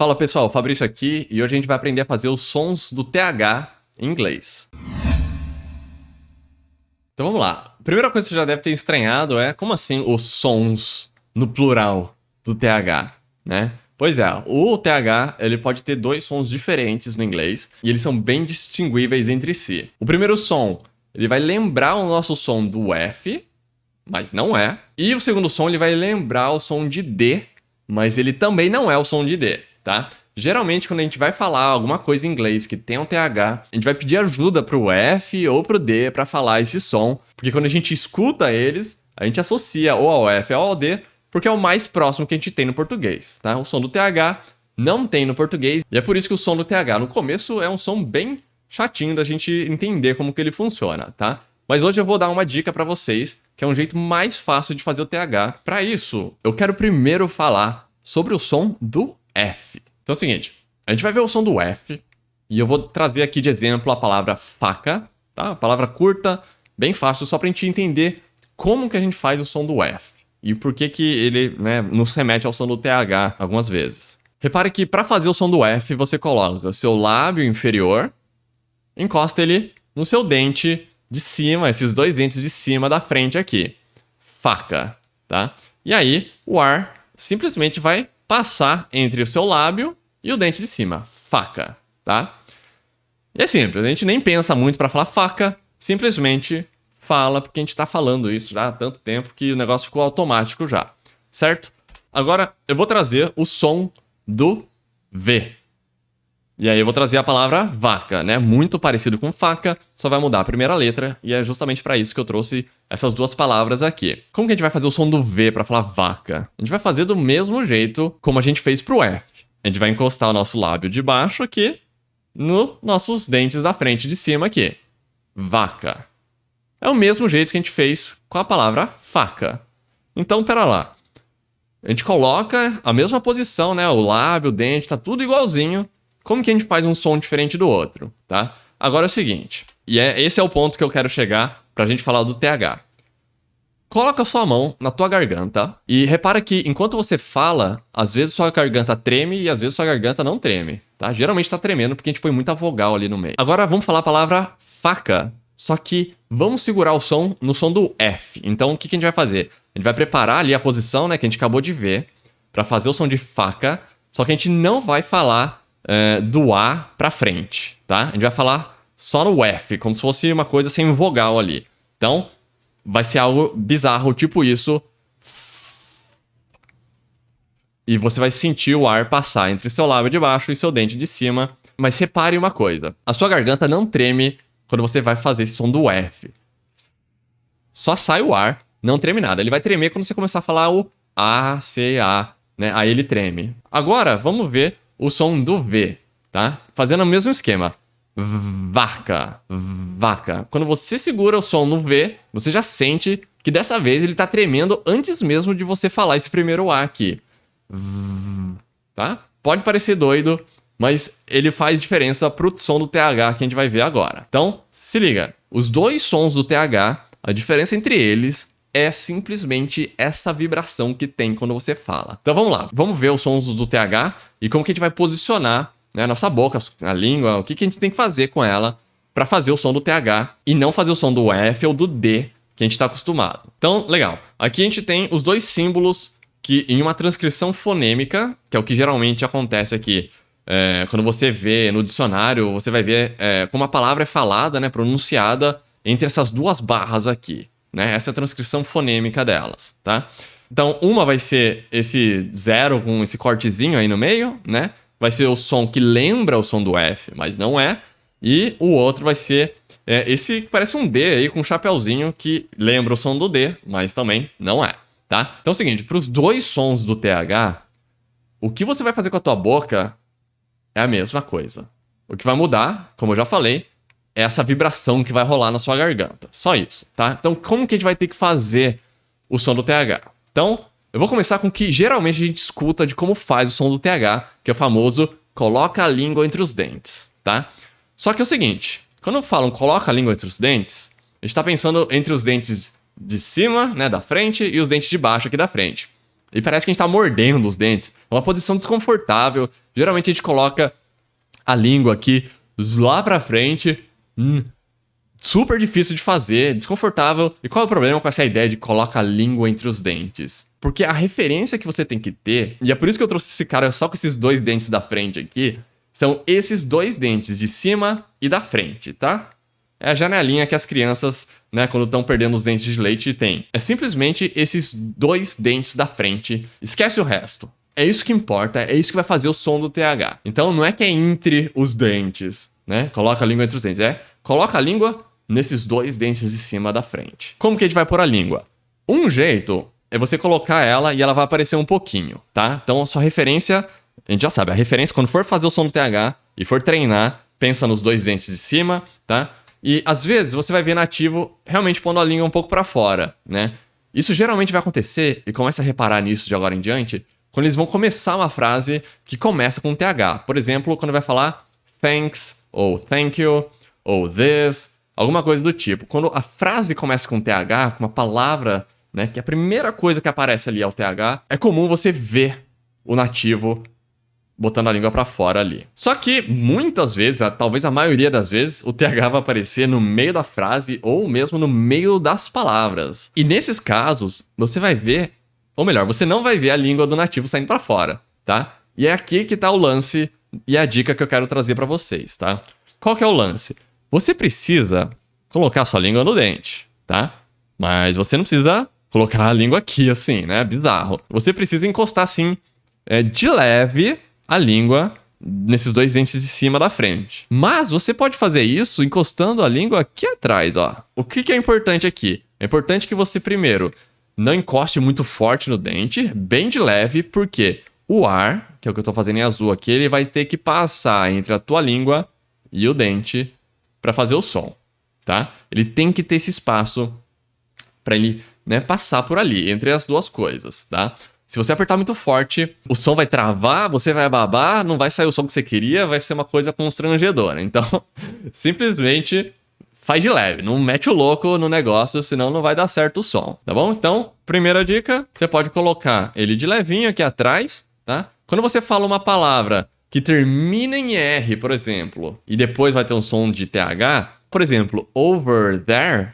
Fala pessoal, Fabrício aqui e hoje a gente vai aprender a fazer os sons do TH em inglês. Então vamos lá. A primeira coisa que você já deve ter estranhado é como assim os sons no plural do TH, né? Pois é, o TH ele pode ter dois sons diferentes no inglês e eles são bem distinguíveis entre si. O primeiro som, ele vai lembrar o nosso som do F, mas não é. E o segundo som, ele vai lembrar o som de D, mas ele também não é o som de D. Tá? Geralmente, quando a gente vai falar alguma coisa em inglês que tem um TH, a gente vai pedir ajuda pro F ou pro D para falar esse som, porque quando a gente escuta eles, a gente associa ou ao F ou ao D, porque é o mais próximo que a gente tem no português, tá? O som do TH não tem no português, e é por isso que o som do TH no começo é um som bem chatinho da gente entender como que ele funciona, tá? Mas hoje eu vou dar uma dica para vocês, que é um jeito mais fácil de fazer o TH. Para isso, eu quero primeiro falar sobre o som do F. Então é o seguinte, a gente vai ver o som do F e eu vou trazer aqui de exemplo a palavra faca, tá? A palavra curta, bem fácil, só pra gente entender como que a gente faz o som do F e por que que ele, né, nos remete ao som do TH algumas vezes. Repare que para fazer o som do F, você coloca o seu lábio inferior, encosta ele no seu dente de cima, esses dois dentes de cima da frente aqui. Faca, tá? E aí o ar simplesmente vai passar entre o seu lábio e o dente de cima. Faca, tá? E é simples, a gente nem pensa muito para falar faca, simplesmente fala porque a gente tá falando isso já há tanto tempo que o negócio ficou automático já, certo? Agora eu vou trazer o som do V. E aí eu vou trazer a palavra vaca, né? Muito parecido com faca, só vai mudar a primeira letra e é justamente para isso que eu trouxe essas duas palavras aqui. Como que a gente vai fazer o som do V para falar vaca? A gente vai fazer do mesmo jeito como a gente fez pro F. A gente vai encostar o nosso lábio de baixo aqui nos nossos dentes da frente de cima aqui. Vaca. É o mesmo jeito que a gente fez com a palavra faca. Então, pera lá. A gente coloca a mesma posição, né? O lábio, o dente, tá tudo igualzinho. Como que a gente faz um som diferente do outro, tá? Agora é o seguinte, esse é o ponto que eu quero chegar pra gente falar do TH. Coloca a sua mão na tua garganta e repara que enquanto você fala, às vezes sua garganta treme e às vezes sua garganta não treme, tá? Geralmente tá tremendo porque a gente põe muita vogal ali no meio. Agora vamos falar a palavra faca, só que vamos segurar o som no som do F. Então o que a gente vai fazer? A gente vai preparar ali a posição, né, que a gente acabou de ver, pra fazer o som de faca, só que a gente não vai falar do A pra frente, tá? A gente vai falar só no F, como se fosse uma coisa sem vogal ali. Então, vai ser algo bizarro, tipo isso. E você vai sentir o ar passar entre seu lábio de baixo e seu dente de cima. Mas repare uma coisa, a sua garganta não treme quando você vai fazer esse som do F. Só sai o ar, não treme nada. Ele vai tremer quando você começar a falar o A, C, A, né? Aí ele treme. Agora, vamos ver o som do V, tá? Fazendo o mesmo esquema. Vaca, vaca. Quando você segura o som no V, você já sente que dessa vez ele tá tremendo antes mesmo de você falar esse primeiro A aqui. Tá? Pode parecer doido, mas ele faz diferença pro som do TH que a gente vai ver agora. Então, se liga. Os dois sons do TH, a diferença entre eles é simplesmente essa vibração que tem quando você fala. Então vamos lá, vamos ver os sons do TH e como que a gente vai posicionar, né, a nossa boca, a língua, o que a gente tem que fazer com ela para fazer o som do TH e não fazer o som do F ou do D que a gente está acostumado. Então, legal. Aqui a gente tem os dois símbolos que em uma transcrição fonêmica, que é o que geralmente acontece aqui, quando você vê no dicionário, você vai ver como a palavra é falada, né, pronunciada entre essas duas barras aqui. Né? Essa é a transcrição fonêmica delas, tá? Então, uma vai ser esse zero com esse cortezinho aí no meio, né? Vai ser o som que lembra o som do F, mas não é. E o outro vai ser esse que parece um D aí com um chapeuzinho que lembra o som do D, mas também não é, tá? Então é o seguinte, para os dois sons do TH, o que você vai fazer com a tua boca é a mesma coisa. O que vai mudar, como eu já falei, é essa vibração que vai rolar na sua garganta. Só isso, tá? Então, como que a gente vai ter que fazer o som do TH? Então, eu vou começar com o que geralmente a gente escuta de como faz o som do TH, que é o famoso coloca a língua entre os dentes, tá? Só que é o seguinte, quando falam coloca a língua entre os dentes, a gente tá pensando entre os dentes de cima, né, da frente, e os dentes de baixo aqui da frente. E parece que a gente tá mordendo os dentes. É uma posição desconfortável. Geralmente a gente coloca a língua aqui lá pra frente. Super difícil de fazer, desconfortável. E qual é o problema com essa ideia de coloca a língua entre os dentes? Porque a referência que você tem que ter, e é por isso que eu trouxe esse cara só com esses dois dentes da frente aqui, são esses dois dentes de cima e da frente, tá? É a janelinha que as crianças, né, quando estão perdendo os dentes de leite, têm. É simplesmente esses dois dentes da frente. Esquece o resto. É isso que importa, é isso que vai fazer o som do TH. Então não é que é entre os dentes, né? Coloca a língua entre os dentes. Coloca a língua nesses dois dentes de cima da frente. Como que a gente vai pôr a língua? Um jeito é você colocar ela e ela vai aparecer um pouquinho, tá? Então a sua referência, a gente já sabe, a referência quando for fazer o som do TH e for treinar, pensa nos dois dentes de cima, tá? E às vezes você vai ver nativo realmente pondo a língua um pouco pra fora, né? Isso geralmente vai acontecer, e começa a reparar nisso de agora em diante, quando eles vão começar uma frase que começa com TH. Por exemplo, quando vai falar thanks, ou thank you, ou this, alguma coisa do tipo. Quando a frase começa com TH, com uma palavra, né, que a primeira coisa que aparece ali é o TH, é comum você ver o nativo botando a língua pra fora ali. Só que, muitas vezes, talvez a maioria das vezes, o TH vai aparecer no meio da frase ou mesmo no meio das palavras. E nesses casos, você vai ver, ou melhor, você não vai ver a língua do nativo saindo pra fora, tá? E é aqui que tá o lance e a dica que eu quero trazer pra vocês, tá? Qual que é o lance? Você precisa colocar sua língua no dente, tá? Mas você não precisa colocar a língua aqui assim, né? Bizarro. Você precisa encostar assim, de leve, a língua nesses dois dentes de cima da frente. Mas você pode fazer isso encostando a língua aqui atrás, ó. O que é importante aqui? É importante que você, primeiro, não encoste muito forte no dente, bem de leve, porque o ar, que é o que eu tô fazendo em azul aqui, ele vai ter que passar entre a tua língua e o dente para fazer o som, tá? Ele tem que ter esse espaço para ele, né, passar por ali, entre as duas coisas, tá? Se você apertar muito forte, o som vai travar, você vai babar, não vai sair o som que você queria, vai ser uma coisa constrangedora. Então, simplesmente faz de leve, não mete o louco no negócio, senão não vai dar certo o som, tá bom? Então, primeira dica, você pode colocar ele de levinho aqui atrás, tá? Quando você fala uma palavra que termina em R, por exemplo, e depois vai ter um som de TH, por exemplo, over there,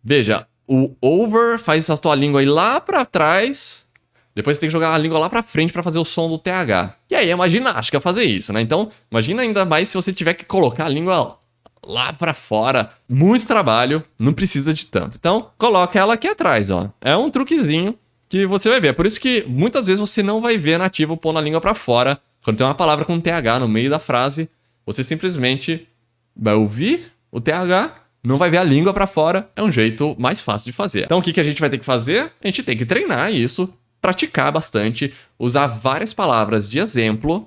veja, o over faz a tua língua ir lá pra trás, depois você tem que jogar a língua lá pra frente pra fazer o som do TH. E aí é uma ginástica fazer isso, né? Então, imagina ainda mais se você tiver que colocar a língua lá pra fora. Muito trabalho, não precisa de tanto. Então, coloca ela aqui atrás, ó. É um truquezinho que você vai ver. É por isso que muitas vezes você não vai ver nativo pondo a língua pra fora. Quando tem uma palavra com TH no meio da frase, você simplesmente vai ouvir o TH, não vai ver a língua pra fora. É um jeito mais fácil de fazer. Então, o que a gente vai ter que fazer? A gente tem que treinar isso, praticar bastante, usar várias palavras de exemplo,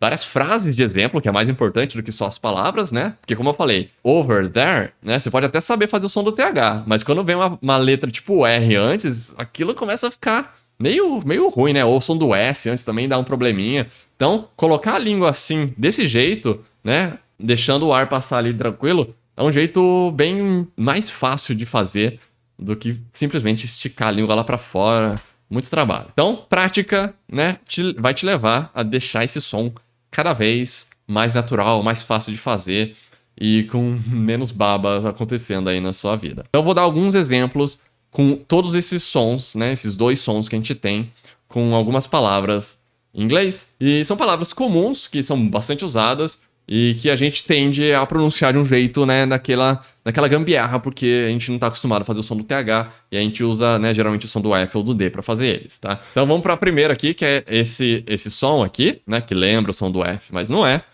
várias frases de exemplo, que é mais importante do que só as palavras, né? Porque como eu falei, over there, né? Você pode até saber fazer o som do TH, mas quando vem uma letra tipo R antes, aquilo começa a ficar meio ruim, né? Ou o som do S antes também dá um probleminha. Então, colocar a língua assim, desse jeito, né? Deixando o ar passar ali tranquilo, é um jeito bem mais fácil de fazer do que simplesmente esticar a língua lá pra fora. Muito trabalho. Então, prática, né, vai te levar a deixar esse som cada vez mais natural, mais fácil de fazer e com menos babas acontecendo aí na sua vida. Então, eu vou dar alguns exemplos com todos esses sons, né, esses dois sons que a gente tem, com algumas palavras em inglês. E são palavras comuns, que são bastante usadas e que a gente tende a pronunciar de um jeito, né, naquela gambiarra, porque a gente não tá acostumado a fazer o som do TH e a gente usa, né, geralmente o som do F ou do D pra fazer eles, tá? Então vamos pra primeira aqui, que é esse som aqui, né, que lembra o som do F, mas não é,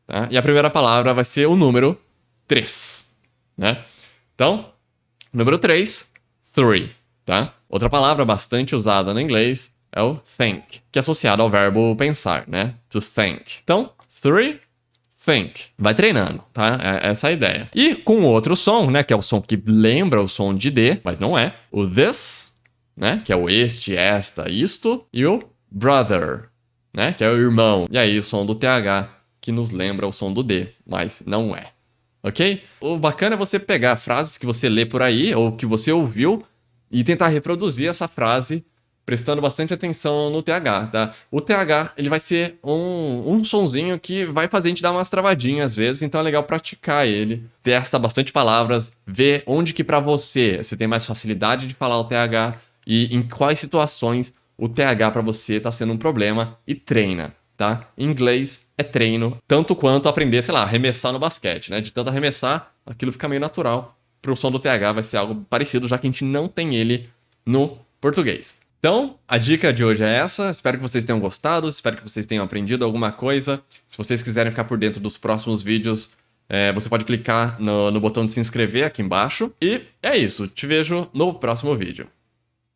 tá? E a primeira palavra vai ser o número 3, né? Então, número 3, three, tá? Outra palavra bastante usada no inglês é o think, que é associado ao verbo pensar, né? To think. Então, three, think. Vai treinando, tá? É essa a ideia. E com outro som, né? Que é o som que lembra o som de D, mas não é. O this, né? Que é o este, esta, isto. E o brother, né? Que é o irmão. E aí o som do TH, que nos lembra o som do D, mas não é. Ok? O bacana é você pegar frases que você lê por aí, ou que você ouviu, e tentar reproduzir essa frase prestando bastante atenção no TH, tá? O TH, ele vai ser um sonzinho que vai fazer a gente dar umas travadinhas às vezes, então é legal praticar ele. Testa bastante palavras, vê onde que pra você tem mais facilidade de falar o TH e em quais situações o TH pra você tá sendo um problema e treina, tá? Em inglês é treino, tanto quanto aprender, sei lá, arremessar no basquete, né? De tanto arremessar, aquilo fica meio natural. Pro som do TH vai ser algo parecido, já que a gente não tem ele no português. Então, a dica de hoje é essa. Espero que vocês tenham gostado, espero que vocês tenham aprendido alguma coisa. Se vocês quiserem ficar por dentro dos próximos vídeos, você pode clicar no botão de se inscrever aqui embaixo. E é isso, te vejo no próximo vídeo.